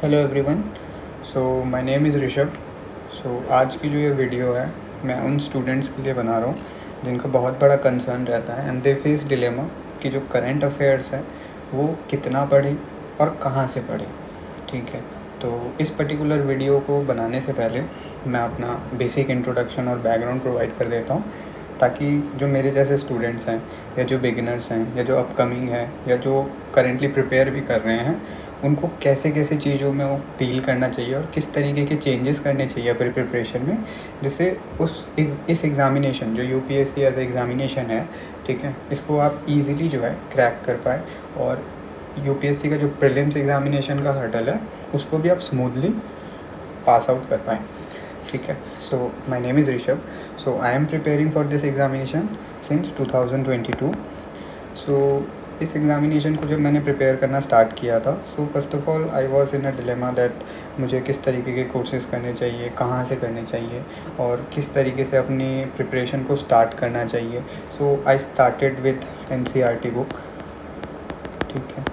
Hello everyone. My name is Rishabh. आज की जो ये वीडियो है मैं उन स्टूडेंट्स के लिए बना रहा हूँ जिनका बहुत बड़ा कंसर्न रहता है एंड दे फेस डिलेमा कि जो करंट अफेयर्स है वो कितना पढ़े और कहाँ से पढ़े। ठीक है, तो इस पर्टिकुलर वीडियो को बनाने से पहले मैं अपना बेसिक इंट्रोडक्शन और बैकग्राउंड प्रोवाइड कर देता हूँ, ताकि जो मेरे जैसे स्टूडेंट्स हैं या जो बिगिनर्स हैं या जो अपकमिंग है या जो करेंटली प्रिपेयर भी कर रहे हैं, उनको कैसे कैसे चीज़ों में वो डील करना चाहिए और किस तरीके के चेंजेस करने चाहिए अपनी प्रिपरेशन में, जिससे इस एग्ज़ामिनेशन जो यूपीएससी एज एग्ज़ामिनेशन है, ठीक है, इसको आप इजीली जो है क्रैक कर पाए और यूपीएससी का जो प्रीलिम्स एग्ज़ामिनेशन का हर्डल है उसको भी आप स्मूथली पास आउट कर पाएँ। ठीक है, so my name is Rishabh. I am preparing for this examination since 2022। इस एग्ज़ामिनेशन को जब मैंने प्रिपेयर करना स्टार्ट किया था, first of all I was in a dilemma that मुझे किस तरीके के कोर्सेज़ करने चाहिए, कहाँ से करने चाहिए और किस तरीके से अपनी प्रिपरेशन को स्टार्ट करना चाहिए। I started with NCERT book. ठीक है,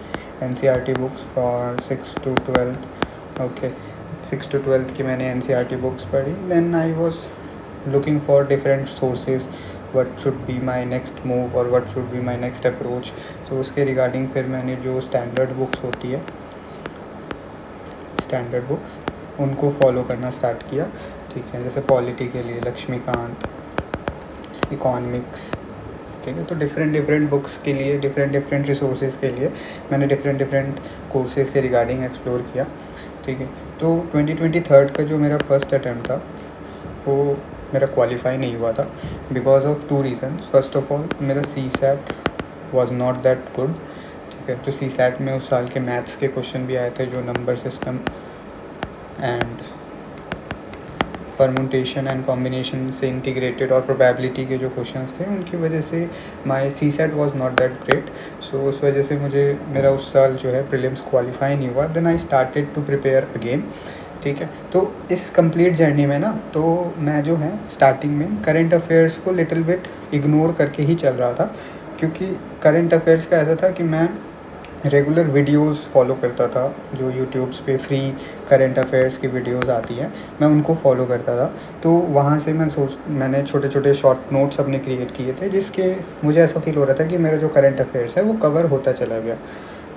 NCERT books for 6 to 12। Okay, 6 to 12 की मैंने एनसीईआरटी बुक्स पढ़ी। Then I was looking for different sources, what should be my next move और what should be my next approach. उसके regarding फिर मैंने जो स्टैंडर्ड बुक्स होती है, स्टैंडर्ड बुक्स, उनको फॉलो करना स्टार्ट किया। ठीक है, जैसे पॉलिटी के लिए लक्ष्मीकांत, इकोनॉमिक्स। ठीक है, तो डिफरेंट बुक्स के लिए, डिफरेंट रिसोर्सेज के लिए मैंने डिफरेंट कोर्सेज़ के रिगार्डिंग एक्सप्लोर किया। ठीक है, तो 2023 का जो मेरा फर्स्ट अटैम्प्ट था वो मेरा क्वालिफाई नहीं हुआ था because of 2 reasons. First of all, मेरा CSAT was not that good. ठीक है, तो सी सैट में उस साल के मैथ्स के क्वेश्चन भी आए थे जो number system and permutation and combination से इंटीग्रेटेड और प्रोबेबिलिटी के जो क्वेश्चंस थे, उनकी वजह से my CSAT was not that great. उस वजह से मुझे मेरा उस साल जो है प्रीलिम्स क्वालिफाई नहीं हुआ। Then I started to prepare again. ठीक है, तो इस कंप्लीट जर्नी में ना, तो मैं जो है स्टार्टिंग में करंट अफेयर्स को लिटिल बिट इग्नोर करके ही चल रहा था, क्योंकि करंट अफेयर्स का ऐसा था कि मैं रेगुलर वीडियोस फॉलो करता था। जो यूट्यूब्स पे फ्री करंट अफेयर्स की वीडियोस आती हैं, मैं उनको फॉलो करता था। तो वहाँ से मैंने छोटे छोटे शॉर्ट नोट्स अपने क्रिएट किए थे, जिसके मुझे ऐसा फील हो रहा था कि मेरा जो करंट अफेयर्स है वो कवर होता चला गया।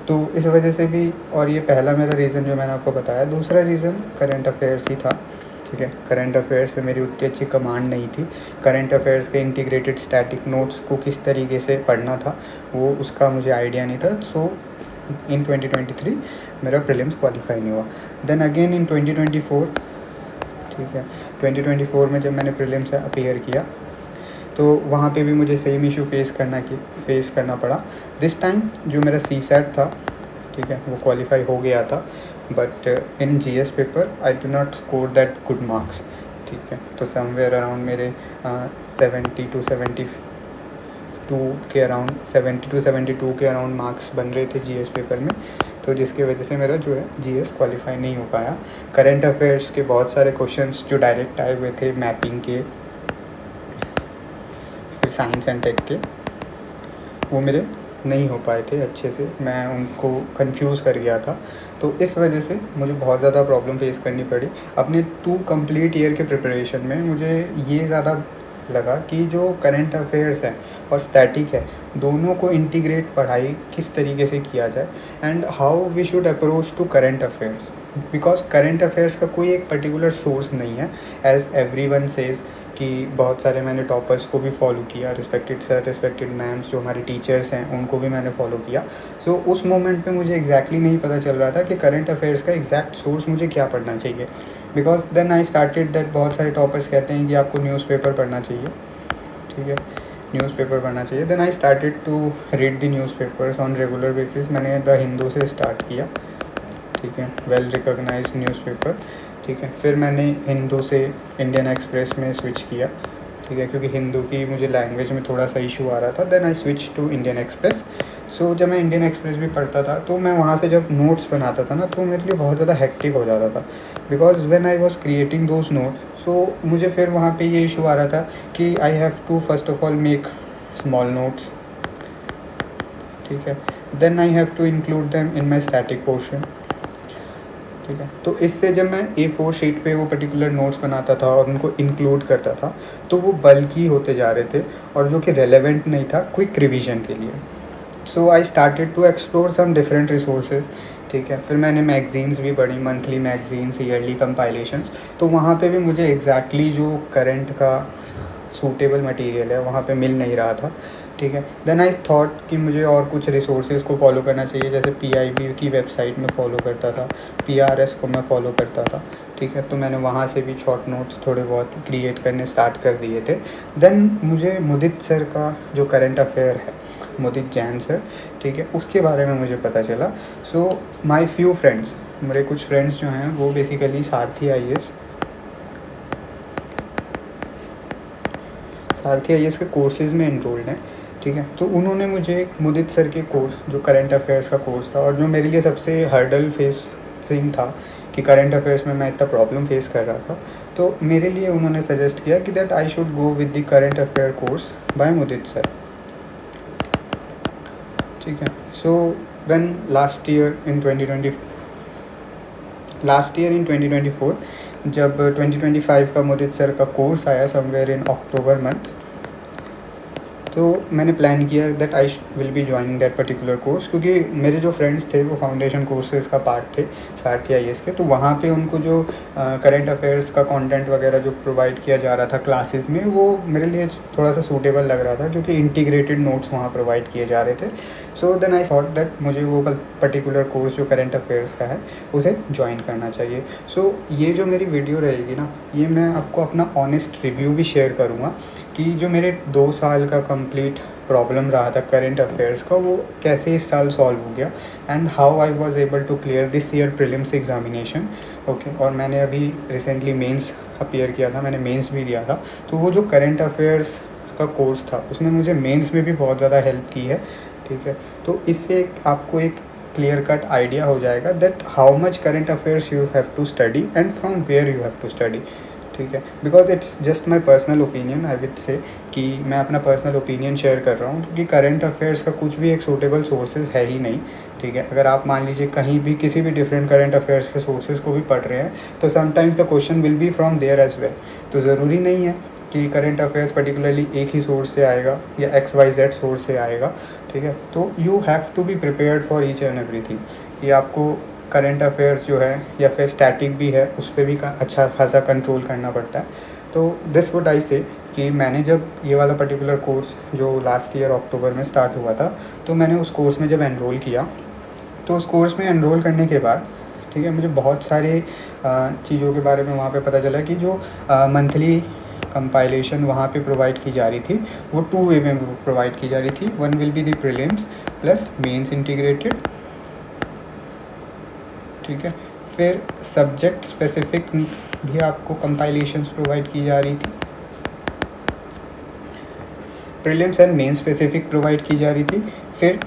तो इस वजह से भी, और ये पहला मेरा रीज़न जो मैंने आपको बताया। दूसरा रीज़न करंट अफेयर्स ही था। ठीक है, करंट अफेयर्स पे मेरी उतनी अच्छी कमांड नहीं थी। करंट अफेयर्स के इंटीग्रेटेड स्टैटिक नोट्स को किस तरीके से पढ़ना था वो उसका मुझे आइडिया नहीं था। इन 2023 मेरा प्रीलिम्स क्वालिफाई नहीं हुआ। देन अगेन इन 2024, ठीक है, 2024 में जब मैंने प्रीलिम्स अपीयर किया तो वहाँ पे भी मुझे सेम इशू फेस करना पड़ा। दिस टाइम जो मेरा सी सैट था, ठीक है, वो क्वालिफाई हो गया था, but in GS paper I do not score that good marks. ठीक है, तो समवेयर अराउंड मेरे 70 to 72 के अराउंड मार्क्स बन रहे थे जीएस पेपर में। तो जिसकी वजह से मेरा जो है जीएस क्वालिफाई नहीं हो पाया। करंट अफेयर्स के बहुत सारे क्वेश्चंस जो डायरेक्ट आए हुए थे, मैपिंग के, फिर साइंस एंड टेक के, वो मेरे नहीं हो पाए थे अच्छे से। मैं उनको कंफ्यूज कर गया था। तो इस वजह से मुझे बहुत ज़्यादा प्रॉब्लम फेस करनी पड़ी। अपने 2 कंप्लीट ईयर के प्रिपरेशन में मुझे ये ज़्यादा लगा कि जो करंट अफेयर्स है और स्टैटिक है, दोनों को इंटीग्रेट पढ़ाई किस तरीके से किया जाए and how we should approach to current affairs. Because current affairs का कोई एक पर्टिकुलर सोर्स नहीं है, एज एवरीवन सेज कि बहुत सारे मैंने टॉपर्स को भी फॉलो किया, रिस्पेक्टेड सर, रिस्पेक्टेड मैम्स जो हमारे टीचर्स हैं उनको भी मैंने फॉलो किया। उस मोमेंट पे मुझे एग्जैक्टली नहीं पता चल रहा था कि करंट अफेयर्स का एग्जैक्ट सोर्स मुझे क्या पढ़ना चाहिए। Because then I started that बहुत सारे टॉपर्स कहते हैं कि आपको न्यूज़पेपर पढ़ना चाहिए। ठीक है, न्यूज़पेपर पढ़ना चाहिए। Then I started to read the newspapers on regular basis. मैंने द हिंदू से स्टार्ट किया। ठीक है, वेल रिकॉग्नाइज्ड न्यूज़पेपर। ठीक है, फिर मैंने हिंदू से इंडियन एक्सप्रेस में स्विच किया। ठीक है, क्योंकि हिंदू की मुझे लैंग्वेज में थोड़ा सा इशू आ रहा था। Then I switch to Indian Express. जब मैं इंडियन एक्सप्रेस भी पढ़ता था तो मैं वहाँ से जब नोट्स बनाता था ना, तो मेरे लिए बहुत ज़्यादा हेक्टिक हो जाता था। Because when I was creating those notes, मुझे फिर वहाँ पे ये इशू आ रहा था कि I have to first of all make small notes. ठीक है, then I have to include them in my static portion. ठीक है। तो इससे जब मैं A4 शीट पे वो पर्टिकुलर नोट्स बनाता था और उनको इंक्लूड करता था, तो वो बल्कि होते जा रहे थे और जो कि रेलेवेंट नहीं था क्विक रिवीजन के लिए। So I started to explore some different resources, ठीक है। फिर मैंने मैगज़ीन्स भी पढ़ी, मंथली मैगज़ीन्स, ईयरली कंपाइलेशंस। तो वहाँ पे भी मुझे एग्जैक्टली जो करंट का सूटेबल मटेरियल है वहाँ पे मिल नहीं रहा था, ठीक है। देन आई थॉट कि मुझे और कुछ रिसोर्सेज को फॉलो करना चाहिए, जैसे PIB की वेबसाइट में फ़ॉलो करता था, PRS को मैं फ़ॉलो करता था, ठीक है। तो मैंने वहाँ से भी शॉर्ट नोट्स थोड़े बहुत क्रिएट करने स्टार्ट कर दिए थे। देन मुझे मुदित सर का जो करंट अफेयर है, मुदित जैन सर, ठीक है, उसके बारे में मुझे पता चला। सो माई फ्यू फ्रेंड्स, मेरे कुछ फ्रेंड्स जो हैं वो बेसिकली सारथी IAS के कोर्सेज़ में इनरोल्ड हैं, ठीक है। तो उन्होंने मुझे मुदित सर के कोर्स, जो करंट अफेयर्स का कोर्स था और जो मेरे लिए सबसे हर्डल फेसिंग था कि करंट अफेयर्स में मैं इतना प्रॉब्लम फेस कर रहा था, तो मेरे लिए उन्होंने सजेस्ट किया कि that I should go with the current affair course by Mudit sir, ठीक है। So when last year in 2024, जब 2025 का मुदित सर का कोर्स आया समवेयर इन अक्टूबर मंथ, तो मैंने प्लान किया that I will be joining that particular course, क्योंकि मेरे जो फ्रेंड्स थे वो फाउंडेशन कोर्सेज़ का पार्ट थे सारथी IAS के। तो वहाँ पे उनको जो करंट अफेयर्स का कंटेंट वगैरह जो प्रोवाइड किया जा रहा था क्लासेस में, वो मेरे लिए थोड़ा सा सूटेबल लग रहा था, क्योंकि इंटीग्रेटेड नोट्स वहाँ प्रोवाइड किए जा रहे थे। So then I thought that मुझे वो पर्टिकुलर कोर्स जो करंट अफेयर्स का है उसे ज्वाइन करना चाहिए। सो ये जो मेरी वीडियो रहेगी ना, ये मैं आपको अपना ऑनेस्ट रिव्यू भी शेयर करूँगा कि जो मेरे 2 साल का कंप्लीट प्रॉब्लम रहा था करंट अफेयर्स का, वो कैसे इस साल सॉल्व हो गया, and how I was able to clear this year prelims examination, okay. और मैंने अभी रिसेंटली मेंस अपीयर किया था, मैंने मेंस भी दिया था। तो वो जो करंट अफेयर्स का कोर्स था उसने मुझे मेंस में भी बहुत ज़्यादा हेल्प की है, ठीक है। तो इससे आपको एक क्लियर कट आइडिया हो जाएगा that how much current affairs you have to study and from where you have to study, ठीक है। Because it's just my personal opinion, I will say कि मैं अपना पर्सनल ओपिनियन शेयर कर रहा हूँ, क्योंकि करंट अफेयर्स का कुछ भी एक सूटेबल सोर्सेज है ही नहीं, ठीक है। अगर आप मान लीजिए कहीं भी किसी भी डिफरेंट करंट अफेयर्स के सोर्सेज को भी पढ़ रहे हैं, तो sometimes the question will be from there as well. तो ज़रूरी नहीं है कि करंट अफेयर्स पर्टिकुलरली एक ही सोर्स से आएगा या XYZ सोर्स से आएगा, ठीक है। तो you have to be prepared for each and everything, कि आपको करंट अफेयर्स जो है या फिर स्टैटिक भी है उस पर भी अच्छा खासा कंट्रोल करना पड़ता है। तो दिस वुड आई से कि मैंने जब ये वाला पर्टिकुलर कोर्स जो लास्ट ईयर अक्टूबर में स्टार्ट हुआ था, तो मैंने उस कोर्स में जब एनरोल किया, तो उस कोर्स में एनरोल करने के बाद, ठीक है, मुझे बहुत सारे चीज़ों के बारे में वहाँ पे पता चला कि जो मंथली कंपाइलेशन वहाँ पे प्रोवाइड की जा रही थी, वो 2 वे में प्रोवाइड की जा रही थी। One will be the prelims plus mains integrated, ठीक है। फिर सब्जेक्ट स्पेसिफिक भी आपको कंपाइलेशंस प्रोवाइड की जा रही थी, prelims and main specific provide की जा रही थी। फिर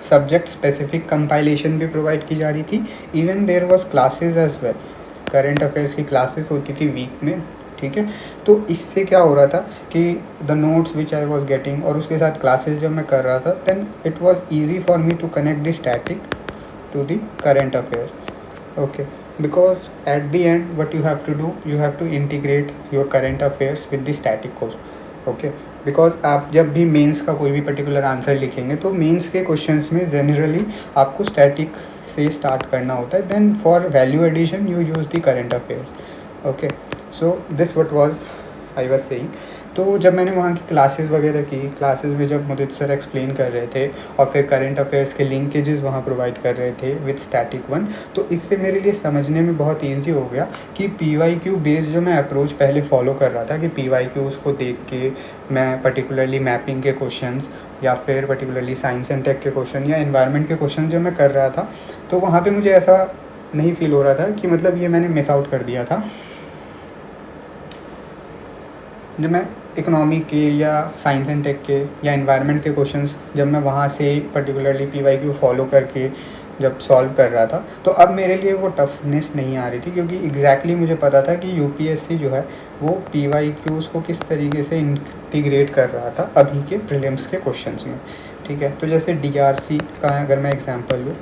सब्जेक्ट स्पेसिफिक कंपाइलेशन भी प्रोवाइड की जा रही थी। Even there was classes as well, current affairs की क्लासेस होती थी वीक में, ठीक है। तो इससे क्या हो रहा था कि the notes which I was getting और उसके साथ क्लासेस जब मैं कर रहा था, then it was easy for me to connect the static to the current affairs, okay, because at the end what you have to do, you have to integrate your current affairs with the static course, okay। because आप जब भी mains का कोई भी particular answer लिखेंगे, तो mains के questions में जनरली आपको स्टैटिक से स्टार्ट करना होता है, then for value addition you use the current affairs, okay. So this what was I was saying. तो जब मैंने वहाँ की क्लासेस वगैरह की, क्लासेस में जब मुदित सर एक्सप्लेन कर रहे थे और फिर करंट अफेयर्स के लिंकेजेस वहाँ प्रोवाइड कर रहे थे विद स्टैटिक वन, तो इससे मेरे लिए समझने में बहुत इजी हो गया कि PYQ बेस्ड जो मैं अप्रोच पहले फॉलो कर रहा था, कि PYQs को देख के मैं पर्टिकुलरली मैपिंग के क्वेश्चंस या फिर पर्टिकुलरली साइंस एंड टेक के क्वेश्चन या एनवायरनमेंट के क्वेश्चन जब मैं कर रहा था, तो वहाँ पर मुझे ऐसा नहीं फील हो रहा था कि मतलब ये मैंने मिस आउट कर दिया था। जब मैं इकोनॉमी के या साइंस एंड टेक के या एनवायरनमेंट के क्वेश्चंस जब मैं वहाँ से पर्टिकुलरली PYQ फॉलो करके जब सॉल्व कर रहा था, तो अब मेरे लिए वो टफनेस नहीं आ रही थी, क्योंकि एग्जैक्टली मुझे पता था कि UPSC जो है वो PYQs को किस तरीके से इंटीग्रेट कर रहा था अभी के प्रीलिम्स के क्वेश्चंस में, ठीक है। तो जैसे DRC का अगर मैं एग्जांपल लूँ,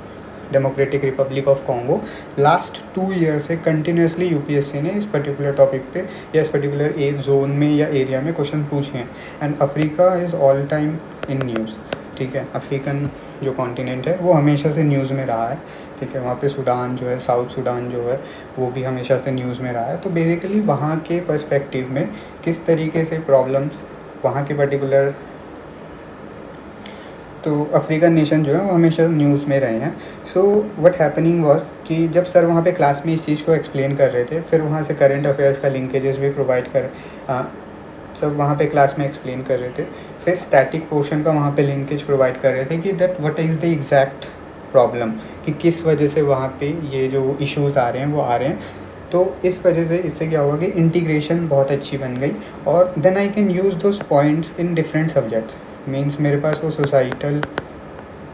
democratic Republic of Congo. Last 2 year से कंटिन्यूसली यूपीएससी ने इस पर्टिकुलर टॉपिक पे या इस पर्टिकुलर जोन में या एरिया में क्वेश्चन पूछे हैं। And Africa is all time in news, ठीक है। अफ्रीकन जो कॉन्टिनेंट है वो हमेशा से न्यूज़ में रहा है, ठीक है। वहाँ पे सूडान जो है, साउथ सूडान जो है, वो भी हमेशा से न्यूज़ में रहा है। तो बेसिकली वहाँ के पर्सपेक्टिव में किस तरीके से प्रॉब्लम्स वहाँ के पर्टिकुलर, तो अफ्रीकन नेशन जो है वो हमेशा न्यूज़ में रहे हैं। सो व्हाट हैपनिंग वाज कि जब सर वहाँ पे क्लास में इस चीज़ को एक्सप्लेन कर रहे थे, फिर वहाँ से करंट अफेयर्स का लिंकेजेस भी प्रोवाइड कर सब वहाँ पे क्लास में एक्सप्लेन कर रहे थे। फिर स्टैटिक पोर्शन का वहाँ पे लिंकेज प्रोवाइड कर रहे थे कि that what is the exact problem, कि किस वजह से वहाँ पे ये जो इश्यूज़ आ रहे हैं वो आ रहे हैं। तो इस वजह से इससे क्या हुआ कि इंटीग्रेशन बहुत अच्छी बन गई, और then I can use those points in different subjects. Means मेरे पास वो सोसाइटल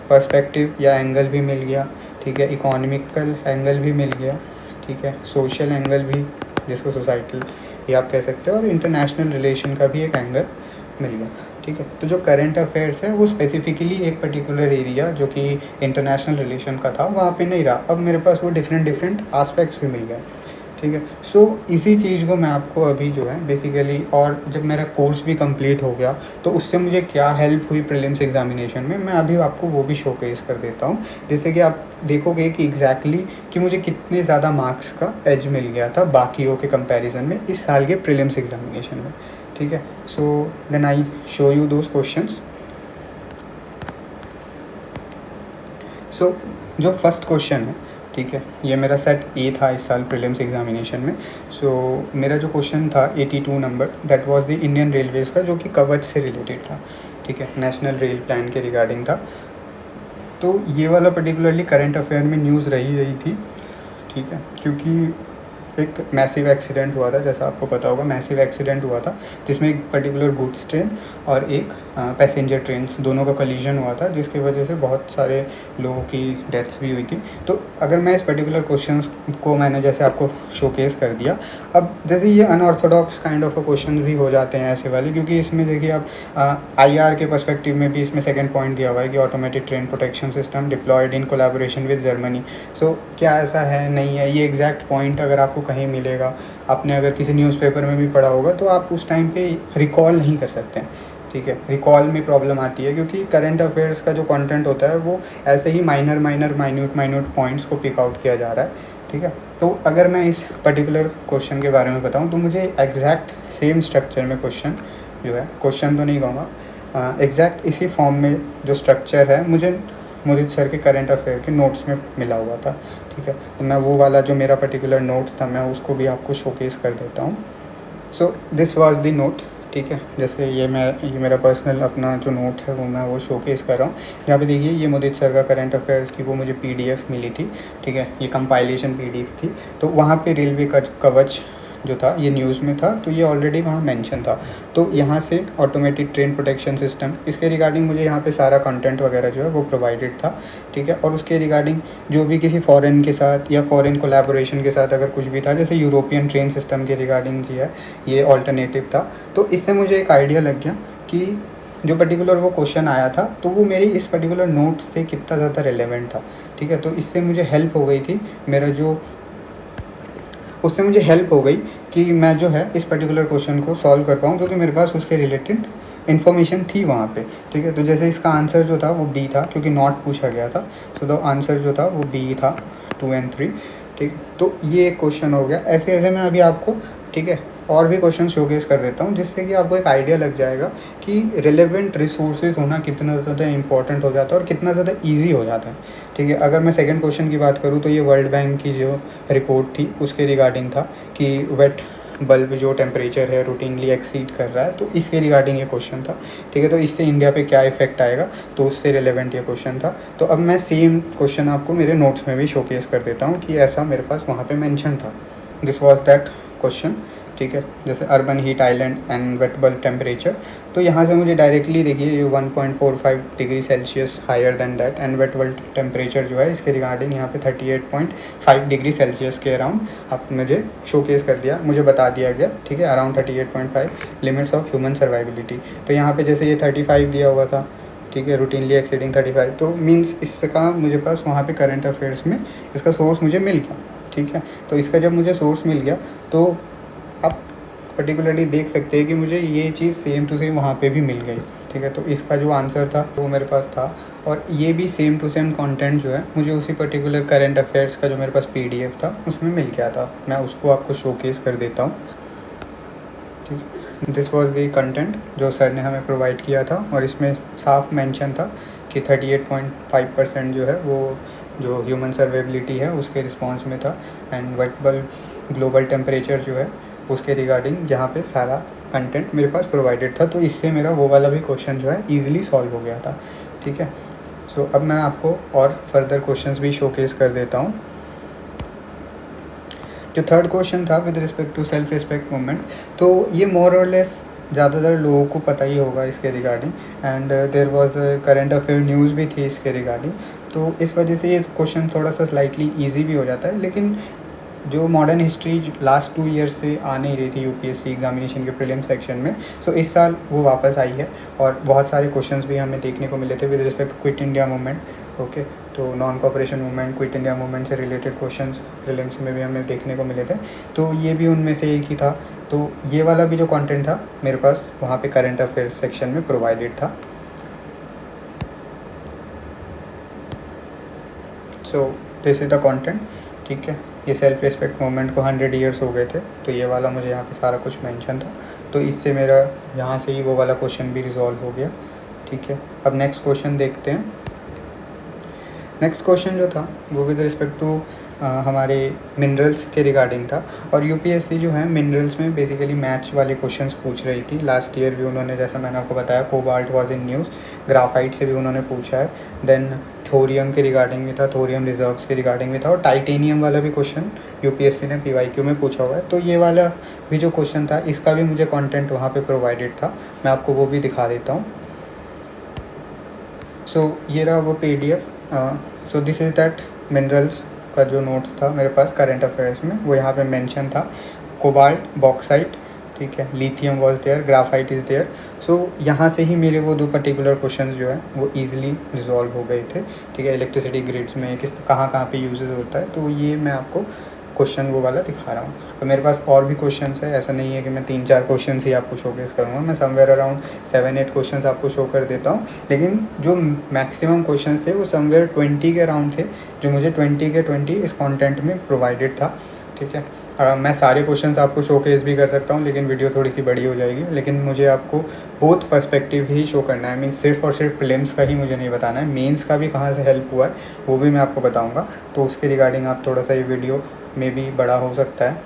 पर्सपेक्टिव या एंगल भी मिल गया, ठीक है, इकोनॉमिकल एंगल भी मिल गया, ठीक है, सोशल एंगल भी जिसको सोसाइटल भी आप कह सकते हो, और इंटरनेशनल रिलेशन का भी एक एंगल मिल गया, ठीक है। तो जो करंट अफेयर्स है वो स्पेसिफिकली एक पर्टिकुलर एरिया जो कि इंटरनेशनल रिलेशन का था वहाँ पे नहीं रहा, अब मेरे पास वो डिफरेंट एस्पेक्ट्स भी मिल गए, ठीक है। सो इसी चीज़ को मैं आपको अभी जो है बेसिकली, और जब मेरा कोर्स भी कंप्लीट हो गया तो उससे मुझे क्या हेल्प हुई प्रीलिम्स एग्जामिनेशन में, मैं अभी आपको वो भी शोकेस कर देता हूँ, जिससे कि आप देखोगे कि एग्जैक्टली कि मुझे कितने ज़्यादा मार्क्स का एज मिल गया था बाकियों के कंपैरिजन में इस साल के प्रीलिम्स एग्जामिनेशन में, ठीक है। So then I show you those questions. So जो फर्स्ट क्वेश्चन है, ठीक है, ये मेरा सेट ए था इस साल प्रीलिम्स एग्जामिनेशन में। सो मेरा जो क्वेश्चन था 82 number, that was the Indian Railways का, जो कि कवच से रिलेटेड था, ठीक है, नेशनल रेल प्लान के रिगार्डिंग था। तो ये वाला पर्टिकुलरली करंट अफेयर में न्यूज़ रही थी, ठीक है, क्योंकि एक मैसिव एक्सीडेंट हुआ था, जैसा आपको पता होगा मैसिव एक्सीडेंट हुआ था जिसमें एक पर्टिकुलर गुड्स ट्रेन और एक पैसेंजर ट्रेन दोनों का कलीजन हुआ था, जिसकी वजह से बहुत सारे लोगों की डेथ्स भी हुई थी। तो अगर मैं इस पर्टिकुलर क्वेश्चन को मैंने जैसे आपको शोकेस कर दिया, अब जैसे ये अनऑर्थोडॉक्स काइंड ऑफ क्वेश्चन भी हो जाते हैं ऐसे वाले, क्योंकि इसमें देखिए आप IR के पर्सपेक्टिव में भी इसमें सेकेंड पॉइंट दिया हुआ है कि automatic train protection system deployed in collaboration with Germany. So क्या ऐसा है, नहीं है, ये एग्जैक्ट पॉइंट अगर आपको कहीं मिलेगा, आपने अगर किसी न्यूज़पेपर में भी पढ़ा होगा, तो आप उस टाइम पे रिकॉल नहीं कर सकते हैं, ठीक है। रिकॉल में प्रॉब्लम आती है क्योंकि करंट अफेयर्स का जो कंटेंट होता है वो ऐसे ही माइन्यूट पॉइंट्स को पिक आउट किया जा रहा है, ठीक है। तो अगर मैं इस पर्टिकुलर क्वेश्चन के बारे में बताऊं तो मुझे एग्जैक्ट सेम स्ट्रक्चर में क्वेश्चन जो है, क्वेश्चन तो नहीं कहूँगा, एग्जैक्ट इसी फॉर्म में जो स्ट्रक्चर है मुझे मुदित सर के करंट अफेयर के नोट्स में मिला हुआ था, ठीक है। तो मैं वो वाला जो मेरा पर्टिकुलर नोट्स था मैं उसको भी आपको शोकेस कर देता हूँ। So this was the note, ठीक है। जैसे ये मेरा पर्सनल अपना जो नोट है वो मैं वो शोकेस कर रहा हूँ। यहाँ पे देखिए ये मुदित सर का करंट अफेयर्स की वो मुझे PDF मिली थी, ठीक है, ये कंपाइलेशन PDF थी। तो वहाँ पे रेलवे का कवच जो था ये न्यूज़ में था, तो ये ऑलरेडी वहाँ मेंशन था। तो यहाँ से ऑटोमेटिक ट्रेन प्रोटेक्शन सिस्टम, इसके रिगार्डिंग मुझे यहाँ पे सारा कंटेंट वगैरह जो है वो प्रोवाइडेड था, ठीक है। और उसके रिगार्डिंग जो भी किसी फॉरेन के साथ या फॉरेन कोलैबोरेशन के साथ अगर कुछ भी था, जैसे यूरोपियन ट्रेन सिस्टम के रिगार्डिंग जी है ये ऑल्टरनेटिव था। तो इससे मुझे एक आइडिया लग गया कि जो पर्टिकुलर वो क्वेश्चन आया था तो वो मेरी इस पर्टिकुलर नोट से कितना ज़्यादा रिलेवेंट था, ठीक है। तो इससे मुझे हेल्प हो गई थी, उससे मुझे हेल्प हो गई कि मैं जो है इस पर्टिकुलर क्वेश्चन को सॉल्व कर पाऊँ, क्योंकि मेरे पास उसके रिलेटेड इन्फॉर्मेशन थी वहाँ पे, ठीक है। तो जैसे इसका आंसर जो था वो B था, क्योंकि नॉट पूछा गया था। सो द आंसर जो था वो B था 2 और 3, ठीक है। तो ये एक क्वेश्चन हो गया। ऐसे ऐसे मैं अभी आपको, ठीक है, और भी क्वेश्चन शोकेस कर देता हूँ, जिससे कि आपको एक आइडिया लग जाएगा कि रिलेवेंट रिसोर्सेज होना कितना ज़्यादा इंपॉर्टेंट हो जाता है और कितना ज़्यादा ईजी हो जाता है, ठीक है। अगर मैं सेकंड क्वेश्चन की बात करूँ तो ये वर्ल्ड बैंक की जो रिपोर्ट थी उसके रिगार्डिंग था कि वेट बल्ब जो टेम्परेचर है रूटीनली एक्सीड कर रहा है, तो इसके रिगार्डिंग ये क्वेश्चन था, ठीक है। तो इससे इंडिया पे क्या इफेक्ट आएगा, तो उससे रिलेवेंट ये क्वेश्चन था। तो अब मैं सेम क्वेश्चन आपको मेरे नोट्स में भी शोकेस कर देता हूँ कि ऐसा मेरे पास वहाँ पे मेंशन था। दिस वाज दैट क्वेश्चन, ठीक है। जैसे urban heat island and wet bulb temperature, तो यहाँ से मुझे डायरेक्टली देखिए ये 1.45 degree Celsius higher than that, and wet bulb temperature जो है इसके रिगार्डिंग यहाँ पे 38.5 डिग्री सेल्सियस के अराउंड आप मुझे शोकेस कर दिया, मुझे बता दिया गया, ठीक है, around 38.5 limits of human survivability. तो यहाँ पे जैसे ये 35 दिया हुआ था, ठीक है, रूटीनली एक्सीडिंग 35, तो मीन्स इसका मुझे पास वहाँ पे करंट अफेयर्स में इसका सोर्स मुझे मिल गया, ठीक है। तो इसका जब मुझे सोर्स मिल गया तो आप पर्टिकुलरली देख सकते हैं कि मुझे ये चीज़ सेम टू सेम वहाँ पे भी मिल गई, ठीक है। तो इसका जो आंसर था वो मेरे पास था, और ये भी सेम टू सेम कंटेंट जो है मुझे उसी पर्टिकुलर करंट अफेयर्स का जो मेरे पास PDF था उसमें मिल गया था। मैं उसको आपको शोकेस कर देता हूँ, ठीक है। दिस वॉज द कंटेंट जो सर ने हमें प्रोवाइड किया था, और इसमें साफ मेंशन था कि 38.5% जो है वो जो ह्यूमन सर्वाइबिलिटी है उसके रिस्पॉन्स में था, and wet bulb global temperature जो है उसके रिगार्डिंग जहाँ पे सारा कंटेंट मेरे पास प्रोवाइडेड था। तो इससे मेरा वो वाला भी क्वेश्चन जो है ईजिली सॉल्व हो गया था, ठीक है। सो अब मैं आपको और फर्दर क्वेश्चंस भी शोकेस कर देता हूँ। जो थर्ड क्वेश्चन था with respect to self respect movement, तो ये मोर और लेस ज़्यादातर लोगों को पता ही होगा इसके regarding, and there was current affair news भी थी इसके रिगार्डिंग। तो इस वजह से ये क्वेश्चन थोड़ा सा स्लाइटली ईजी भी हो जाता है, लेकिन जो मॉडर्न हिस्ट्री लास्ट 2 ईयर्स से आ नहीं रही थी UPSC एग्जामिनेशन के प्रीलिम सेक्शन में, सो इस साल वो वापस आई है, और बहुत सारे क्वेश्चंस भी हमें देखने को मिले थे with respect to Quit India movement, okay. तो non cooperation movement, Quit India movement से रिलेटेड क्वेश्चंस प्रीलिम्स में भी हमें देखने को मिले थे, तो ये भी उनमें से एक ही था। तो ये वाला भी जो कंटेंट था मेरे पास वहाँ पे करंट अफेयर्स सेक्शन में प्रोवाइडेड था। So this is the content, ठीक है। ये सेल्फ रिस्पेक्ट मूवमेंट को 100 ईयर्स हो गए थे, तो ये वाला मुझे यहाँ पे सारा कुछ मेंशन था, तो इससे मेरा यहाँ से ही वो वाला क्वेश्चन भी रिजॉल्व हो गया, ठीक है। अब नेक्स्ट क्वेश्चन देखते हैं। नेक्स्ट क्वेश्चन जो था वो विद रिस्पेक्ट टू हमारे मिनरल्स के रिगार्डिंग था, और UPSC जो है मिनरल्स में बेसिकली मैथ्स वाले क्वेश्चंस पूछ रही थी। लास्ट ईयर भी उन्होंने, जैसा मैंने आपको बताया, cobalt was in news, graphite से भी उन्होंने पूछा है, देन थोरियम के रिगार्डिंग भी था, थोरियम रिजर्व्स के रिगार्डिंग भी था, और टाइटेनियम वाला भी क्वेश्चन UPSC ने PYQ में पूछा हुआ है। तो ये वाला भी जो क्वेश्चन था इसका भी मुझे कॉन्टेंट वहाँ पर प्रोवाइडेड था, मैं आपको वो भी दिखा देता हूँ। सो ये रहा वो PDF। So this is that minerals का जो नोट्स था मेरे पास करंट अफेयर्स में, वो यहाँ पे मेंशन था। कोबाल्ट, बॉक्साइट, ठीक है, lithium was there, graphite is there. So यहाँ से ही मेरे वो 2 पर्टिकुलर क्वेश्चंस जो है वो ईजिली रिजॉल्व हो गए थे, ठीक है। इलेक्ट्रिसिटी ग्रिड्स में किस कहाँ पे यूजेस होता है, तो ये मैं आपको क्वेश्चन वो वाला दिखा रहा हूँ। तो मेरे पास और भी क्वेश्चंस है, ऐसा नहीं है कि मैं 3-4 क्वेश्चंस ही आपको शोकेस करूँगा, मैं समवेयर अराउंड 7-8 क्वेश्चंस आपको शो कर देता हूँ, लेकिन जो मैक्सिमम क्वेश्चंस थे वो समवेयर 20 के अराउंड थे, जो मुझे 20 के 20 इस कंटेंट में प्रोवाइडेड था, ठीक है। मैं सारे क्वेश्चंस आपको शोकेस भी कर सकता हूँ, लेकिन वीडियो थोड़ी सी बड़ी हो जाएगी, लेकिन मुझे आपको बोथ पर्सपेक्टिव ही शो करना है। मीन सिर्फ और सिर्फ प्रीलिम्स का ही मुझे नहीं बताना है, मेंस का भी कहाँ से हेल्प हुआ है वो भी मैं आपको बताऊँगा, तो उसके रिगार्डिंग आप थोड़ा सा ये वीडियो में भी बड़ा हो सकता है।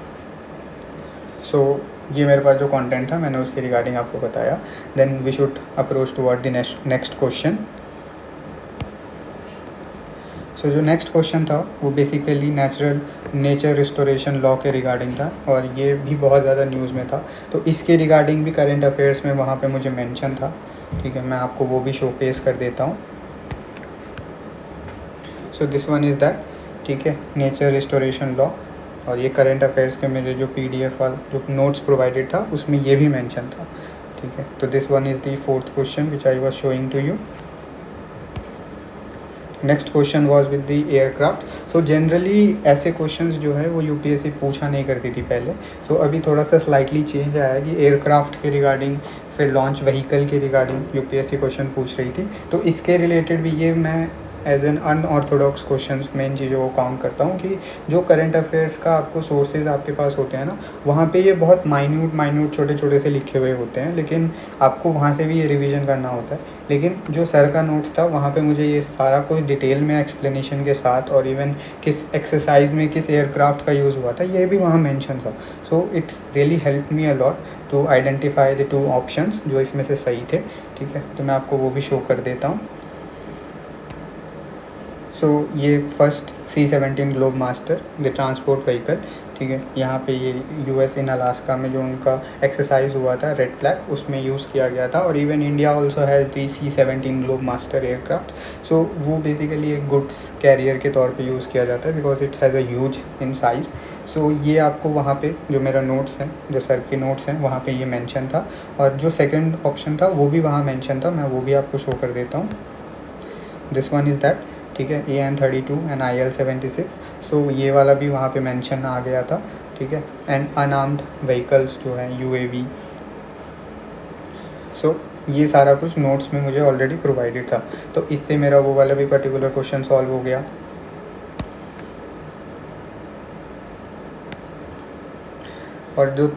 सो ये मेरे पास जो कंटेंट था मैंने उसके रिगार्डिंग आपको बताया। Then we should approach toward the next question. So जो नेक्स्ट क्वेश्चन था वो बेसिकली नेचर रिस्टोरेशन लॉ के रिगार्डिंग था, और ये भी बहुत ज़्यादा न्यूज़ में था, तो इसके रिगार्डिंग भी करंट अफेयर्स में वहाँ पे मुझे मेंशन था, ठीक है। मैं आपको वो भी शोकेस कर देता हूँ। So this one is that, ठीक है, नेचर रिस्टोरेशन लॉ, और ये करंट अफेयर्स के मेरे जो PDF वाला जो नोट्स प्रोवाइडेड था उसमें ये भी मेंशन था, ठीक है। तो this one is the 4th question which I was showing to you. Next question was with the aircraft. So generally ऐसे क्वेश्चंस जो है वो UPSC पूछा नहीं करती थी पहले, सो अभी थोड़ा सा स्लाइटली चेंज आया है कि एयरक्राफ्ट के रिगार्डिंग, फिर लॉन्च व्हीकल के रिगार्डिंग UPSC क्वेश्चन पूछ रही थी। तो इसके रिलेटेड भी ये मैं as an unorthodox questions main चीज़ों को काउंट करता हूँ कि जो करंट अफेयर्स का आपको सोर्सेज आपके पास होते हैं ना, वहाँ पे ये बहुत माइन्यूट छोटे छोटे से लिखे हुए होते हैं, लेकिन आपको वहाँ से भी ये रिवीजन करना होता है। लेकिन जो सर का नोट्स था वहाँ पे मुझे ये सारा कुछ डिटेल में एक्सप्लेनेशन के साथ, और इवन किस एक्सरसाइज में किस एयरक्राफ्ट का यूज़ हुआ था ये भी वहाँ मेंशन था। So it really help me a lot to identify the 2 options जो इसमें से सही थे, ठीक है। तो मैं आपको वो भी शो कर देता हूँ। सो ये first C-17 globe master the transport vehicle, ठीक है, यहाँ पे ये US इन अलास्का में जो उनका एक्सरसाइज हुआ था रेड फ्लैग, उसमें यूज़ किया गया था। और even India also has the C-17 Globemaster aircraft. So वो बेसिकली एक गुड्स कैरियर के तौर पे यूज़ किया जाता है because it's has a huge in size. So ये आपको वहाँ पे जो मेरा नोट्स हैं, जो सर के नोट्स हैं, वहाँ पे ये मेंशन था। और जो सेकंड ऑप्शन था वो भी वहाँ मेंशन था, मैं वो भी आपको शो कर देता हूँ। दिस वन इज़ दैट, ठीक है, AN-32 एंड IL-76। सो ये वाला भी वहाँ पे मेंशन आ गया था, ठीक है। एंड अनआर्म्ड व्हीकल्स जो हैं UAV, सो ये सारा कुछ नोट्स में मुझे ऑलरेडी प्रोवाइडेड था। तो इससे मेरा वो वाला भी पर्टिकुलर क्वेश्चन सॉल्व हो गया। और जो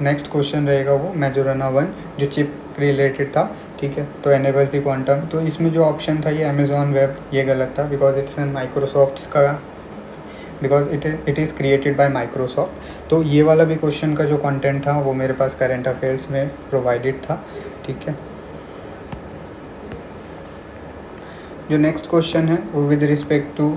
नेक्स्ट क्वेश्चन रहेगा वो मैजोराना 1 जो चिप रिलेटेड था, ठीक है। तो एनेबल दी क्वांटम, तो इसमें जो ऑप्शन था ये अमेज़ॉन वेब, ये गलत था बिकॉज इट्स एन माइक्रोसॉफ्ट का, because it is created by Microsoft. तो ये वाला भी क्वेश्चन का जो कंटेंट था वो मेरे पास करंट अफेयर्स में प्रोवाइडेड था, ठीक है। जो नेक्स्ट क्वेश्चन है वो with respect to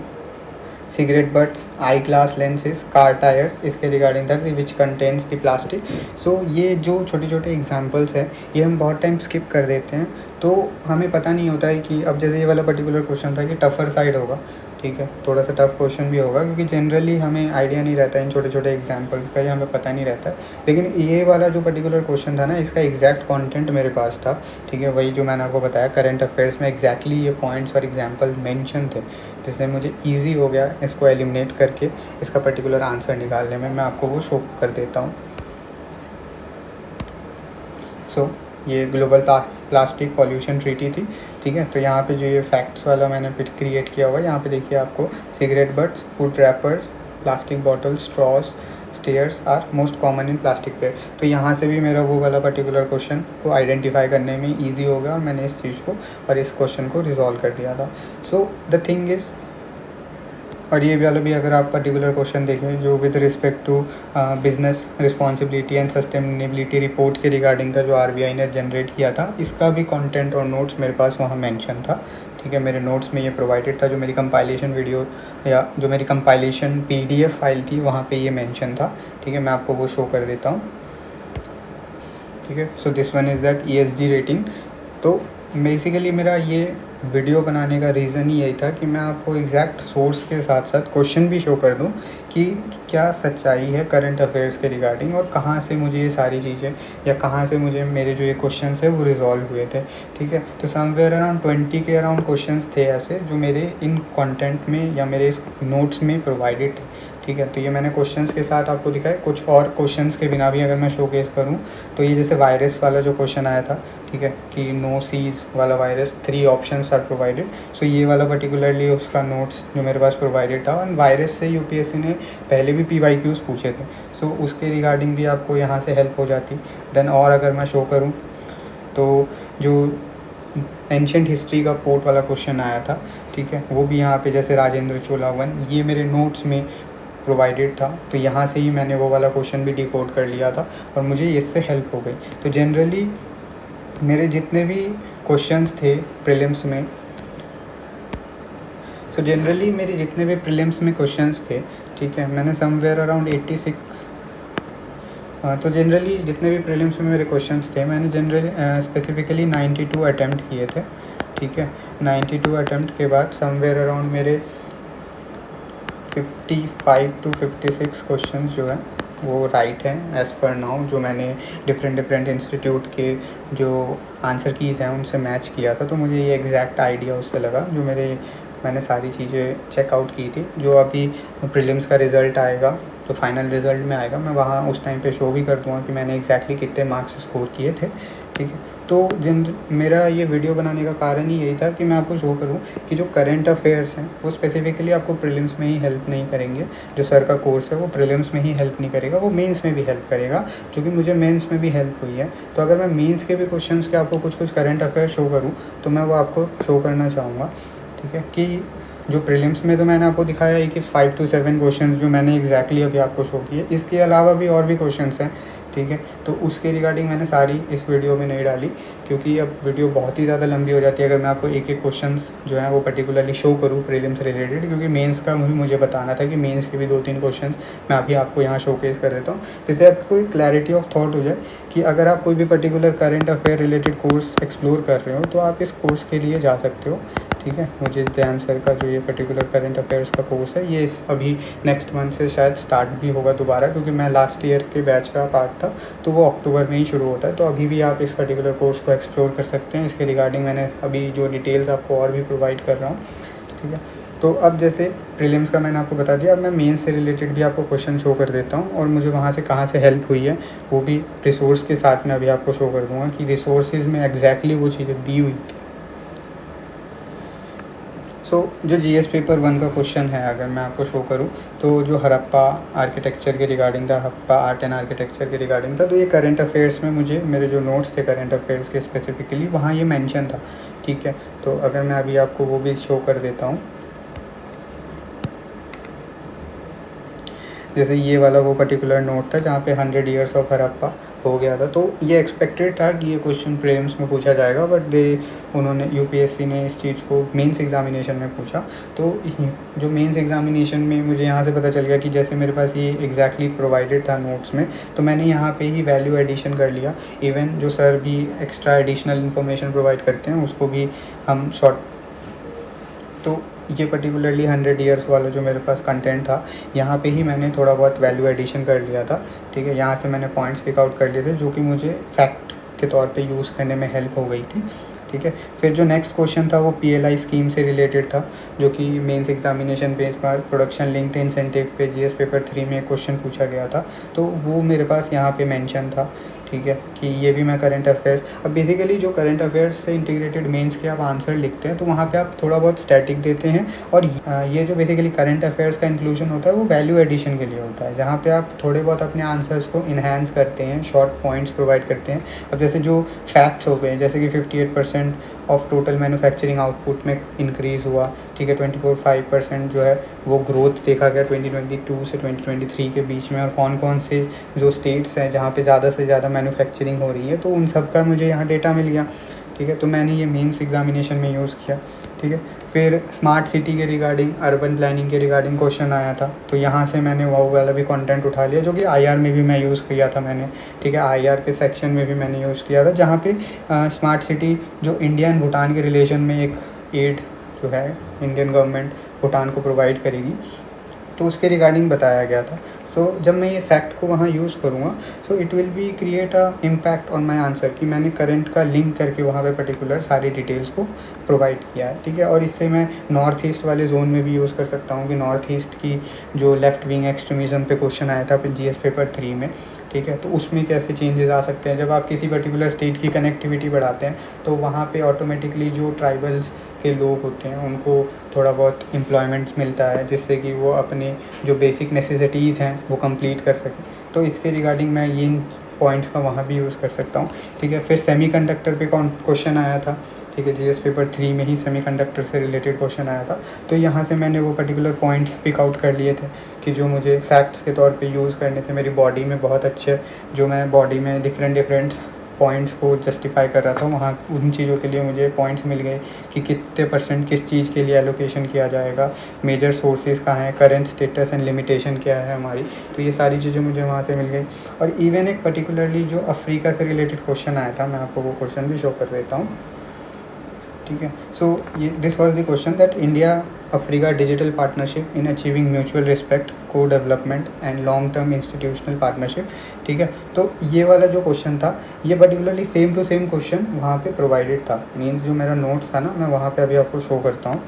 cigarette butts, eye glass lenses, car tyres, इसके रिगार्डिंग था कि which contents the plastic. So ये जो छोटे छोटे एग्जांपल्स हैं ये हम बहुत टाइम स्किप कर देते हैं, तो हमें पता नहीं होता है कि अब जैसे ये वाला पर्टिकुलर क्वेश्चन था कि टफ़र साइड होगा, ठीक है, थोड़ा सा टफ क्वेश्चन भी होगा क्योंकि जनरली हमें आइडिया नहीं रहता है इन छोटे छोटे एग्जांपल्स का, ये हमें पता नहीं रहता है। लेकिन ये वाला जो पर्टिकुलर क्वेश्चन था ना, इसका एग्जैक्ट कंटेंट मेरे पास था, ठीक है, वही जो मैंने आपको बताया करंट अफेयर्स में एग्जैक्टली ये पॉइंट्स और एग्जांपल मेंशन थे, जिससे मुझे ईजी हो गया इसको एलिमिनेट करके इसका पर्टिकुलर आंसर निकालने में। मैं आपको वो शो कर देता हूँ। सो ये ग्लोबल प्लास्टिक पॉल्यूशन ट्रीटी थी, ठीक है। तो यहाँ पे जो ये फैक्ट्स वाला मैंने क्रिएट किया हुआ है, यहाँ पे देखिए आपको cigarette butts, food wrappers, plastic bottles, straws, stirrers are most common in plastic ware. तो यहाँ से भी मेरा वो वाला पर्टिकुलर क्वेश्चन को आइडेंटिफाई करने में ईजी हो गया और मैंने इस चीज़ को और इस क्वेश्चन को रिजॉल्व कर दिया था। सो द थिंग इज़, और ये वाला भी अगर आप पर्टिकुलर क्वेश्चन देखें जो with respect to business responsibility and sustainability report के रिगार्डिंग का जो RBI ने जनरेट किया था, इसका भी कंटेंट और नोट्स मेरे पास वहाँ मेंशन था, ठीक है। मेरे नोट्स में ये प्रोवाइडेड था, जो मेरी कंपाइलेशन वीडियो या जो मेरी कंपाइलेशन PDF फाइल थी वहाँ पे ये मेंशन था, ठीक है। मैं आपको वो शो कर देता हूँ, ठीक है। So this one is that ESG rating. तो बेसिकली मेरा ये वीडियो बनाने का रीज़न ही यही था कि मैं आपको एग्जैक्ट सोर्स के साथ साथ क्वेश्चन भी शो कर दूं कि क्या सच्चाई है करंट अफेयर्स के रिगार्डिंग और कहाँ से मुझे ये सारी चीज़ें या कहाँ से मुझे मेरे जो ये क्वेश्चंस है वो रिजॉल्व हुए थे, ठीक है। तो समवेयर अराउंड 20 के अराउंड क्वेश्चंस थे ऐसे जो मेरे इन कंटेंट में या मेरे इस नोट्स में प्रोवाइडेड थे, ठीक है। तो ये मैंने क्वेश्चंस के साथ आपको दिखाया। कुछ और क्वेश्चंस के बिना भी अगर मैं शोकेस करूं तो ये जैसे वायरस वाला जो क्वेश्चन आया था, ठीक है, कि नो सीज वाला वायरस, 3 ऑप्शंस आर प्रोवाइडेड। सो ये वाला पर्टिकुलरली उसका नोट्स जो मेरे पास प्रोवाइडेड था। और वायरस से UPSC ने पहले भी PYQs पूछे थे, सो उसके रिगार्डिंग भी आपको यहाँ से हेल्प हो जाती। देन और अगर मैं शो करूँ तो जो एंशेंट हिस्ट्री का पोर्ट वाला क्वेश्चन आया था, ठीक है, वो भी यहाँ पे जैसे राजेंद्र चोला 1, ये मेरे नोट्स में प्रोवाइडेड था। तो यहाँ से ही मैंने वो वाला क्वेश्चन भी डिकोड कर लिया था और मुझे इससे हेल्प हो गई। तो जनरली मेरे जितने भी क्वेश्चंस थे प्रीलिम्स में, मेरे जितने भी प्रीलिम्स में क्वेश्चंस थे, ठीक है, मैंने समवेयर अराउंड 86, तो जनरली जितने भी प्रीलिम्स में मेरे क्वेश्चंस थे मैंने जनरली स्पेसिफिकली 92 अटैम्प्ट किए थे, ठीक है। 92 अटैम्प्ट के बाद समवेयर अराउंड मेरे 55 to 56 क्वेश्चंस जो हैं वो राइट हैं एज़ पर नाउ, जो मैंने डिफरेंट इंस्टीट्यूट के जो आंसर कीज़ हैं उनसे मैच किया था। तो मुझे ये एग्जैक्ट आइडिया उससे लगा, जो मैंने सारी चीज़ें चेकआउट की थी। जो अभी प्रीलिम्स का रिज़ल्ट आएगा, तो फाइनल रिज़ल्ट में आएगा, मैं वहाँ उस टाइम पे शो भी कर दूँगा कि मैंने एग्जैक्टली कितने मार्क्स स्कोर किए थे, ठीक है। तो मेरा ये वीडियो बनाने का कारण ही यही था कि मैं आपको शो करूँ कि जो करंट अफेयर्स हैं वो स्पेसिफिकली आपको प्रीलिम्स में ही हेल्प नहीं करेंगे। जो सर का कोर्स है वो प्रीलिम्स में ही हेल्प नहीं करेगा, वो मेंस में भी हेल्प करेगा, क्योंकि मुझे मेंस में भी हेल्प हुई है। तो अगर मैं मेंस के भी क्वेश्चंस के आपको कुछ करंट अफेयर शो करूँ तो मैं वो आपको शो करना चाहूँगा, ठीक है, कि जो प्रीलिम्स में तो मैंने आपको दिखाया है कि 5 to 7 क्वेश्चंस जो मैंने एग्जैक्टली अभी आपको शो किए। इसके अलावा भी और भी क्वेश्चंस हैं, ठीक है। तो उसके रिगार्डिंग मैंने सारी इस वीडियो में नहीं डाली, क्योंकि अब वीडियो बहुत ही ज़्यादा लंबी हो जाती है अगर मैं आपको एक एक क्वेश्चंस जो है वो पर्टिकुलरली शो करूँ प्रीलिम्स रिलेटेड, क्योंकि मेंस का भी मुझे बताना था कि मेंस के भी 2-3 क्वेश्चंस मैं अभी आपको यहाँ शोकेस कर देता हूँ, जिससे आपको एक क्लैरिटी ऑफ थॉट हो जाए कि अगर आप कोई भी particular current affair related course explore कर रहे हो तो आप इस कोर्स के लिए जा सकते हो, ठीक है। मुझे दयान सर का जो ये पर्टिकुलर करंट अफेयर्स का कोर्स है, ये इस अभी नेक्स्ट मंथ से शायद स्टार्ट भी होगा दोबारा, क्योंकि मैं लास्ट ईयर के बैच का पार्ट था, तो वो अक्टूबर में ही शुरू होता है। तो अभी भी आप इस पर्टिकुलर कोर्स को एक्सप्लोर कर सकते हैं। इसके रिगार्डिंग मैंने अभी जो डिटेल्स आपको और भी प्रोवाइड कर रहा हूँ, ठीक है। तो अब जैसे प्रीलिम्स का मैंने आपको बता दिया, अब मैं मेंस से रिलेटेड भी आपको क्वेश्चन शो कर देता हूँ, और मुझे वहाँ से कहाँ से हेल्प हुई है वो भी रिसोर्स के साथ में अभी आपको शो कर दूँगा कि रिसोर्सेज में एग्जैक्टली वो चीज़ें दी हुई थी। जो जीएस पेपर 1 का क्वेश्चन है अगर मैं आपको शो करूँ, तो जो हड़प्पा आर्किटेक्चर के रिगार्डिंग था, हड़प्पा आर्ट एंड आर्किटेक्चर के रिगार्डिंग था, तो ये करंट अफेयर्स में मुझे मेरे जो नोट्स थे करंट अफेयर्स के स्पेसिफिकली वहाँ ये मेंशन था, ठीक है। तो अगर मैं अभी आपको वो भी शो कर देता हूँ, जैसे ये वाला वो पर्टिकुलर नोट था जहाँ पे 100 ईयर्स ऑफ हड़प्पा हो गया था। तो ये एक्सपेक्टेड था कि ये क्वेश्चन प्रीलिम्स में पूछा जाएगा, बट उन्होंने यूपीएससी ने इस चीज़ को मेंस एग्जामिनेशन में पूछा। तो जो मेंस एग्जामिनेशन में मुझे यहाँ से पता चल गया कि जैसे मेरे पास ये एग्जैक्टली प्रोवाइडेड था नोट्स में, तो मैंने यहाँ पे ही वैल्यू एडिशन कर लिया। इवन जो सर भी एक्स्ट्रा एडिशनल इन्फॉर्मेशन प्रोवाइड करते हैं उसको भी हम तो ये पर्टिकुलरली 100 ईयर्स वाला जो मेरे पास कंटेंट था, यहाँ पे ही मैंने थोड़ा बहुत वैल्यू एडिशन कर लिया था, ठीक है। यहाँ से मैंने पॉइंट्स पिक आउट कर लिए थे जो कि मुझे फैक्ट के तौर पे यूज़ करने में हेल्प हो गई थी, ठीक है। फिर जो नेक्स्ट क्वेश्चन था वो पीएलआई स्कीम से रिलेटेड था, जो कि मेंस एग्जामिनेशन पेज पर प्रोडक्शन लिंक्ड इंसेंटिव पे जीएस पेपर 3 में क्वेश्चन पूछा गया था। तो वो मेरे पास यहाँ पे मेंशन था, ठीक है, कि ये भी मैं करंट अफेयर्स। अब बेसिकली जो करंट अफेयर्स से इंटीग्रेटेड मेंस के आप आंसर लिखते हैं तो वहाँ पे आप थोड़ा बहुत स्टैटिक देते हैं, और ये जो बेसिकली करंट अफेयर्स का इंक्लूजन होता है वो वैल्यू एडिशन के लिए होता है, जहाँ पे आप थोड़े बहुत अपने आंसर्स को इन्हांस करते हैं, शॉर्ट पॉइंट्स प्रोवाइड करते हैं। अब जैसे जो फैक्ट्स हो गए, जैसे कि 58% ऑफ टोटल मैन्युफैक्चरिंग आउटपुट में इंक्रीज़ हुआ, ठीक है, 24.5% जो है वो ग्रोथ देखा गया 2022 से 2023 के बीच में, और कौन कौन से जो स्टेट्स हैं जहाँ पे ज़्यादा से ज़्यादा मैन्युफैक्चरिंग हो रही है, तो उन सब का मुझे यहाँ डेटा मिल गया, ठीक है। तो मैंने ये मेंस एग्जामिनेशन में यूज़ किया, ठीक है। फिर स्मार्ट सिटी के रिगार्डिंग, अर्बन प्लानिंग के रिगार्डिंग क्वेश्चन आया था, तो यहाँ से मैंने वो वाला भी कंटेंट उठा लिया जो कि आईआर में भी मैं यूज़ किया था मैंने, ठीक है। आईआर के सेक्शन में भी मैंने यूज़ किया था, जहाँ पे स्मार्ट सिटी जो इंडिया एंड भूटान के रिलेशन में एक एड जो है इंडियन गवर्नमेंट भूटान को प्रोवाइड करेगी, तो उसके रिगार्डिंग बताया गया था। जब मैं ये फैक्ट को वहाँ यूज़ करूँगा, it will be create a impact on my answer, कि मैंने करंट का लिंक करके वहाँ पे पर्टिकुलर सारी डिटेल्स को प्रोवाइड किया है, ठीक है। और इससे मैं नॉर्थ ईस्ट वाले जोन में भी यूज़ कर सकता हूँ कि नॉर्थ ईस्ट की जो लेफ्ट विंग एक्सट्रीमिज़म पे क्वेश्चन आया था जीएस पेपर 3 में, ठीक है, तो उसमें कैसे चेंजेस आ सकते हैं। जब आप किसी पर्टिकुलर स्टेट की कनेक्टिविटी बढ़ाते हैं तो वहाँ पे ऑटोमेटिकली जो ट्राइबल्स के लोग होते हैं उनको थोड़ा बहुत एम्प्लॉयमेंट्स मिलता है, जिससे कि वो अपने जो बेसिक नेसेसिटीज़ हैं वो कंप्लीट कर सकें। तो इसके रिगार्डिंग मैं इन पॉइंट्स का वहाँ भी यूज़ कर सकता हूँ, ठीक है। फिर सेमीकंडक्टर पे क्वेश्चन आया था, ठीक है, जीएस पेपर 3 में ही सेमीकंडक्टर से रिलेटेड क्वेश्चन आया था। तो यहाँ से मैंने वो पर्टिकुलर पॉइंट्स पिक आउट कर लिए थे कि जो मुझे फैक्ट्स के तौर पे यूज़ करने थे मेरी बॉडी में बहुत अच्छे, जो मैं बॉडी में डिफरेंट पॉइंट्स को जस्टिफाई कर रहा था, वहाँ उन चीज़ों के लिए मुझे पॉइंट्स मिल गए कि कितने % किस चीज़ के लिए एलोकेशन किया जाएगा, मेजर सोर्सेज कहाँ हैं, करेंट स्टेटस एंड लिमिटेशन क्या है हमारी। तो ये सारी चीज़ें मुझे वहाँ से मिल गई। और इवन एक पर्टिकुलरली जो अफ्रीका से रिलेटेड क्वेश्चन आया था, मैं आपको वो क्वेश्चन भी शो कर देता हूँ, ठीक है। ये this was the question that India Africa digital partnership in achieving mutual respect, co development and long term institutional partnership, ठीक है। तो ये वाला जो क्वेश्चन था, ये particularly same to same question वहाँ पे प्रोवाइडेड था, मीन्स जो मेरा नोट्स था ना, मैं वहाँ पे अभी आपको शो करता हूँ।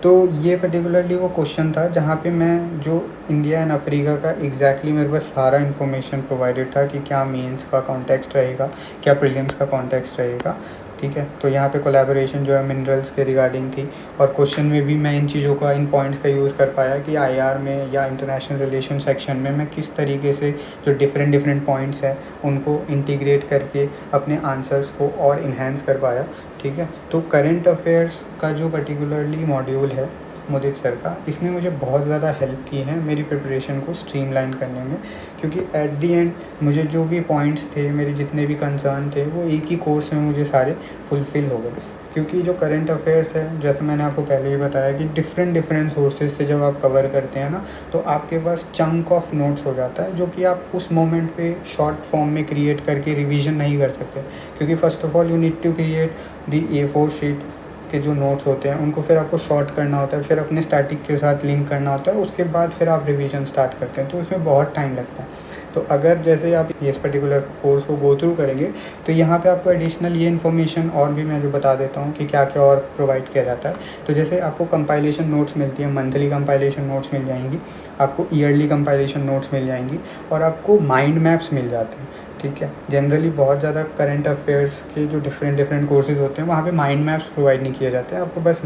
तो ये पर्टिकुलरली वो क्वेश्चन था जहाँ पे मैं जो इंडिया एंड अफ्रीका का एग्जैक्टली मेरे पास सारा इन्फॉर्मेशन प्रोवाइडेड था कि क्या मेंस का कॉन्टेक्स्ट रहेगा, क्या प्रीलिम्स का कॉन्टेक्स्ट रहेगा, ठीक है। तो यहाँ पे कोलैबोरेशन जो है मिनरल्स के रिगार्डिंग थी, और क्वेश्चन में भी मैं इन चीज़ों का, इन पॉइंट्स का यूज़ कर पाया कि आईआर में या इंटरनेशनल रिलेशन सेक्शन में मैं किस तरीके से जो डिफरेंट डिफरेंट पॉइंट्स हैं उनको इंटीग्रेट करके अपने आंसर्स को और इन्हेंस कर पाया, ठीक है। तो करंट अफेयर्स का जो पर्टिकुलरली मॉड्यूल है मुदित सर का, इसने मुझे बहुत ज़्यादा हेल्प की है मेरी प्रिपरेशन को स्ट्रीमलाइन करने में, क्योंकि एट दी एंड मुझे जो भी पॉइंट्स थे, मेरे जितने भी कंसर्न थे, वो एक ही कोर्स में मुझे सारे फुलफ़िल हो गए। क्योंकि जो करंट अफेयर्स है, जैसे मैंने आपको पहले ही बताया कि डिफरेंट सोर्सेज से जब आप कवर करते हैं ना, तो आपके पास चंक ऑफ नोट्स हो जाता है, जो कि आप उस मोमेंट पे शॉर्ट फॉर्म में क्रिएट करके रिवीजन नहीं कर सकते। क्योंकि first of all you need to create the A4 sheet के जो नोट्स होते हैं उनको फिर आपको शॉर्ट करना होता है, फिर अपने स्टैटिक के साथ लिंक करना होता है, उसके बाद फिर आप रिवीजन स्टार्ट करते हैं, तो उसमें बहुत टाइम लगता है। तो अगर जैसे आप इस पर्टिकुलर कोर्स को गो थ्रू करेंगे, तो यहाँ पे आपको एडिशनल ये इन्फॉर्मेशन और भी मैं जो बता देता हूँ कि क्या क्या और प्रोवाइड किया जाता है। तो जैसे आपको कंपाइलेशन नोट्स मिलती है, मंथली कंपाइलेशन नोट्स मिल जाएंगी, आपको ईयरली कंपाइलेशन नोट्स मिल जाएंगी, और आपको माइंड मैप्स मिल जाते हैं, ठीक है। जनरली बहुत ज़्यादा करंट अफेयर्स के जो डिफरेंट कोर्सेज़ होते हैं, वहाँ पे माइंड मैप्स प्रोवाइड नहीं किए जाते हैं। आपको बस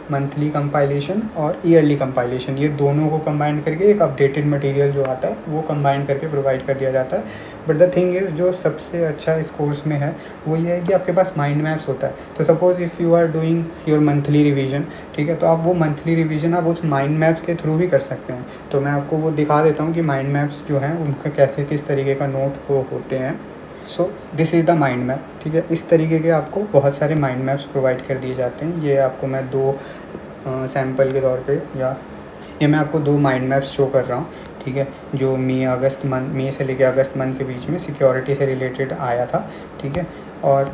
मंथली कंपाइलेशन और ईयरली कंपाइलेशन, ये दोनों को कंबाइन करके एक अपडेटेड मटेरियल जो आता है वो कंबाइन करके प्रोवाइड कर दिया जाता है। बट द थिंग इज़, जो सबसे अच्छा इस कोर्स में है वो ये है कि आपके पास माइंड मैप्स होता है। तो suppose if you are doing your monthly revision, ठीक है, तो आप वो मंथली रिवीजन आप उस माइंड मैप्स के थ्रू भी कर सकते हैं। तो मैं आपको वो दिखा देता हूँ कि माइंड मैप्स जो हैं उनका कैसे, किस तरीके का नोट वो होते हैं। So this is the mind map, ठीक है। इस तरीके के आपको बहुत सारे माइंड मैप्स प्रोवाइड कर दिए जाते हैं। ये आपको मैं दो सैम्पल के तौर पे, या ये मैं आपको दो माइंड मैप्स शो कर रहा हूँ, ठीक है, जो मई से लेकर अगस्त मंथ के बीच में सिक्योरिटी से रिलेटेड आया था, ठीक है। और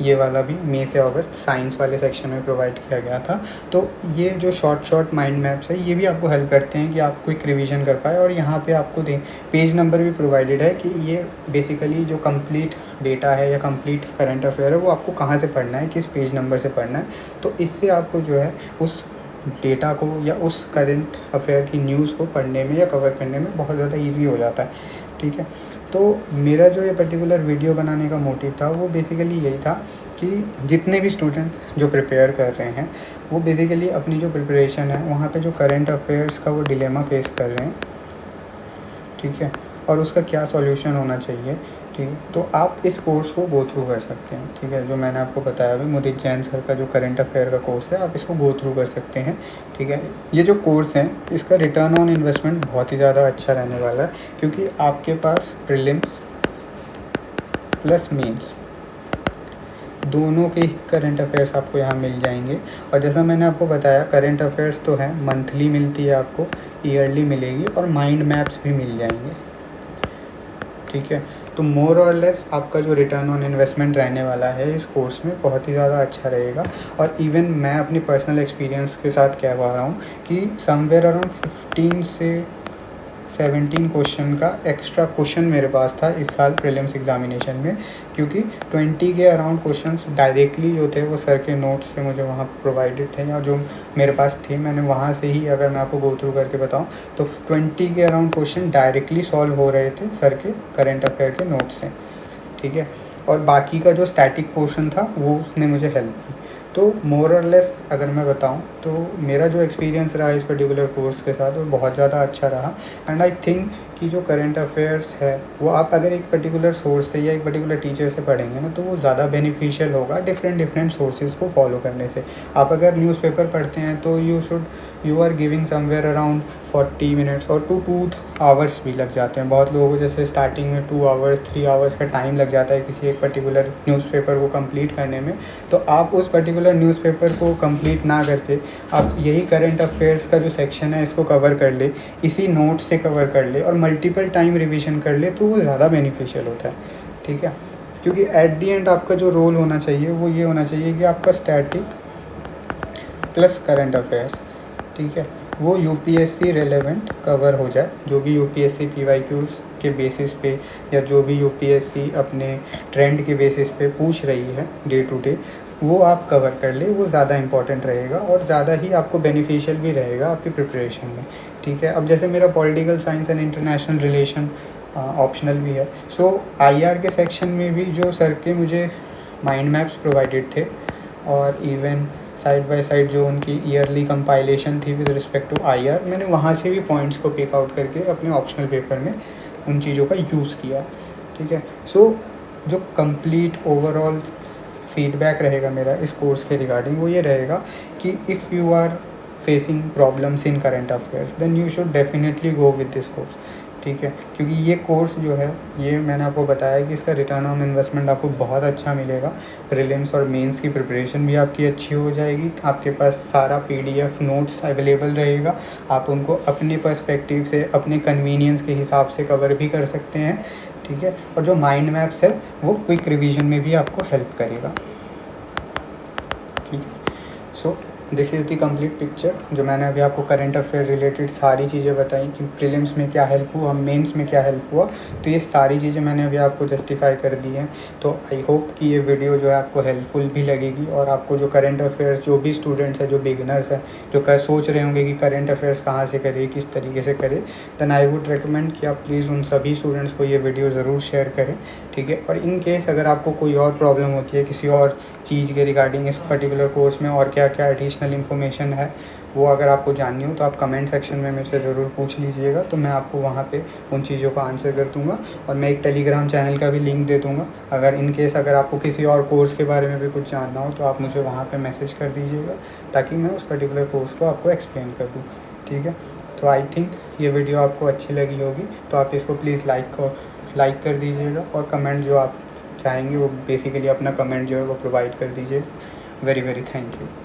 ये वाला भी मई से अगस्त साइंस वाले सेक्शन में प्रोवाइड किया गया था। तो ये जो शॉर्ट माइंड मैप्स है, ये भी आपको हेल्प करते हैं कि आप क्विक रिवीजन कर पाए। और यहाँ पे आपको पेज नंबर भी प्रोवाइडेड है कि ये बेसिकली जो कंप्लीट डेटा है या कंप्लीट करंट अफेयर है, वो आपको कहाँ से पढ़ना है, किस पेज नंबर से पढ़ना है। तो इससे आपको जो है उस डेटा को या उस करंट अफेयर की न्यूज़ को पढ़ने में या कवर करने में बहुत ज़्यादा ईजी हो जाता है, ठीक है। तो मेरा जो ये पर्टिकुलर वीडियो बनाने का मोटिव था वो बेसिकली यही था कि जितने भी स्टूडेंट जो प्रिपेयर कर रहे हैं, वो बेसिकली अपनी जो प्रिपरेशन है वहाँ पे जो करंट अफेयर्स का वो डिलेमा फेस कर रहे हैं, ठीक है, और उसका क्या सॉल्यूशन होना चाहिए, ठीक है। तो आप इस कोर्स को गो थ्रू कर सकते हैं, ठीक है। जो मैंने आपको बताया अभी, मुदित जैन सर का जो करंट अफेयर का कोर्स है, आप इसको गो थ्रू कर सकते हैं, ठीक है। ये जो कोर्स है, इसका रिटर्न ऑन इन्वेस्टमेंट बहुत ही ज़्यादा अच्छा रहने वाला है, क्योंकि आपके पास प्रीलिम्स प्लस मेंस दोनों के ही करंट अफेयर्स आपको यहाँ मिल जाएंगे। और जैसा मैंने आपको बताया, करंट अफेयर्स तो हैं, मंथली मिलती है आपको, ईयरली मिलेगी, और माइंड मैप्स भी मिल जाएंगे, ठीक है। तो मोर और लेस आपका जो रिटर्न ऑन इन्वेस्टमेंट रहने वाला है इस कोर्स में बहुत ही ज़्यादा अच्छा रहेगा। और इवन मैं अपनी पर्सनल एक्सपीरियंस के साथ कह पा रहा हूँ कि समवेयर अराउंड 15 से 17 क्वेश्चन का एक्स्ट्रा क्वेश्चन मेरे पास था इस साल प्रीलिम्स एग्जामिनेशन में, क्योंकि 20 के अराउंड क्वेश्चंस डायरेक्टली जो थे वो सर के नोट्स से मुझे वहाँ प्रोवाइडेड थे, या जो मेरे पास थे मैंने वहाँ से ही, अगर मैं आपको गो थ्रू करके बताऊँ तो 20 के अराउंड क्वेश्चन डायरेक्टली सॉल्व हो रहे थे सर के करंट अफेयर के नोट्स से, ठीक है। और बाकी का जो स्टैटिक पोर्शन था वो उसने मुझे हेल्प की। तो मोर और लेस अगर मैं बताऊं तो मेरा जो एक्सपीरियंस रहा इस पर्टिकुलर कोर्स के साथ वो बहुत ज़्यादा अच्छा रहा। एंड आई थिंक कि जो करंट अफेयर्स है वो आप अगर एक पर्टिकुलर सोर्स से या एक पर्टिकुलर टीचर से पढ़ेंगे ना, तो वो ज़्यादा बेनिफिशियल होगा डिफरेंट सोर्सेज को फॉलो करने से। आप अगर न्यूज़पेपर पढ़ते हैं तो you are giving somewhere around 40 minutes और 2 आवर्स भी लग जाते हैं बहुत लोगों को। जैसे स्टार्टिंग में 2 आवर्स 3 आवर्स का टाइम लग जाता है किसी एक पर्टिकुलर न्यूज़पेपर को कंप्लीट करने में। तो आप उस पर्टिकुलर न्यूज़पेपर को कंप्लीट ना करके आप यही करंट अफेयर्स का जो सेक्शन है इसको कवर कर ले, इसी नोट से कवर कर ले और मल्टीपल टाइम रिवीजन कर ले, तो वो ज़्यादा बेनिफिशियल होता है, ठीक है। क्योंकि एट दी एंड आपका जो रोल होना चाहिए वो ये होना चाहिए कि आपका स्टैटिक प्लस करंट अफेयर्स, ठीक है, वो यूपीएससी रेलेवेंट कवर हो जाए। जो भी यूपीएससी पीवाईक्यूज़ के बेसिस पे या जो भी यूपीएससी अपने ट्रेंड के बेसिस पे पूछ रही है डे टू डे, वो आप कवर कर ले, वो ज़्यादा इंपॉर्टेंट रहेगा और ज़्यादा ही आपको बेनिफिशियल भी रहेगा आपकी प्रिपरेशन में, ठीक है। अब जैसे मेरा political science and international relation optional भी है, सो आईआर के सेक्शन में भी जो सर के मुझे माइंड मैप्स प्रोवाइडेड थे, और इवन साइड बाय साइड जो उनकी ईयरली कंपाइलेशन थी विद रिस्पेक्ट टू IR, मैंने वहाँ से भी पॉइंट्स को पिक आउट करके अपने ऑप्शनल पेपर में उन चीज़ों का यूज़ किया। ठीक है, सो जो कंप्लीट ओवरऑल फीडबैक रहेगा मेरा इस कोर्स के रिगार्डिंग वो ये रहेगा कि if you are facing problems in current affairs then you should definitely go with this course. ठीक है, क्योंकि ये कोर्स जो है, ये मैंने आपको बताया कि इसका रिटर्न ऑन इन्वेस्टमेंट आपको बहुत अच्छा मिलेगा। प्रीलिम्स और मेंस की प्रिपरेशन भी आपकी अच्छी हो जाएगी, आपके पास सारा PDF नोट्स अवेलेबल रहेगा, आप उनको अपने पर्सपेक्टिव से अपने कन्वीनियंस के हिसाब से कवर भी कर सकते हैं। ठीक है, और जो माइंड मैप्स है वो क्विक रिवीजन में भी आपको हेल्प करेगा। ठीक है, so this is the complete picture जो मैंने अभी आपको करंट अफेयर रिलेटेड सारी चीज़ें बताई कि प्रीलिम्स में क्या हेल्प हुआ, मेंस में क्या हेल्प हुआ, तो ये सारी चीज़ें मैंने अभी आपको जस्टिफाई कर दी हैं। तो आई होप कि ये वीडियो जो है आपको हेल्पफुल भी लगेगी, और आपको जो करंट अफेयर्स, जो भी स्टूडेंट्स हैं, जो बिगिनर्स हैं, जो सोच रहे होंगे कि करंट अफेयर्स कहाँ से करें, किस तरीके से करें, देन आई वुड रिकमेंड कि आप प्लीज़ उन सभी स्टूडेंट्स को ये वीडियो ज़रूर शेयर करें। ठीक है, और इन केस अगर आपको कोई और प्रॉब्लम होती है किसी और चीज़ के रिगार्डिंग इस पर्टिकुलर कोर्स में और क्या क्या एडिशनल इन्फॉर्मेशन है वो अगर आपको जाननी हो तो आप कमेंट सेक्शन में मेरे से ज़रूर पूछ लीजिएगा, तो मैं आपको वहाँ पे उन चीज़ों का आंसर कर दूँगा। और मैं एक टेलीग्राम चैनल का भी लिंक दे दूँगा, अगर इन केस अगर आपको किसी और कोर्स के बारे में भी कुछ जानना हो तो आप मुझे वहाँ पे मैसेज कर दीजिएगा, ताकि मैं उस पर्टिकुलर कोर्स को आपको एक्सप्लेन कर दूँ। ठीक है, तो आई थिंक ये वीडियो आपको अच्छी लगी होगी, तो आप इसको प्लीज़ लाइक कर दीजिएगा, और कमेंट जो आप चाहेंगे वो बेसिकली अपना कमेंट जो है वो प्रोवाइड कर दीजिएगा। Very very thank you.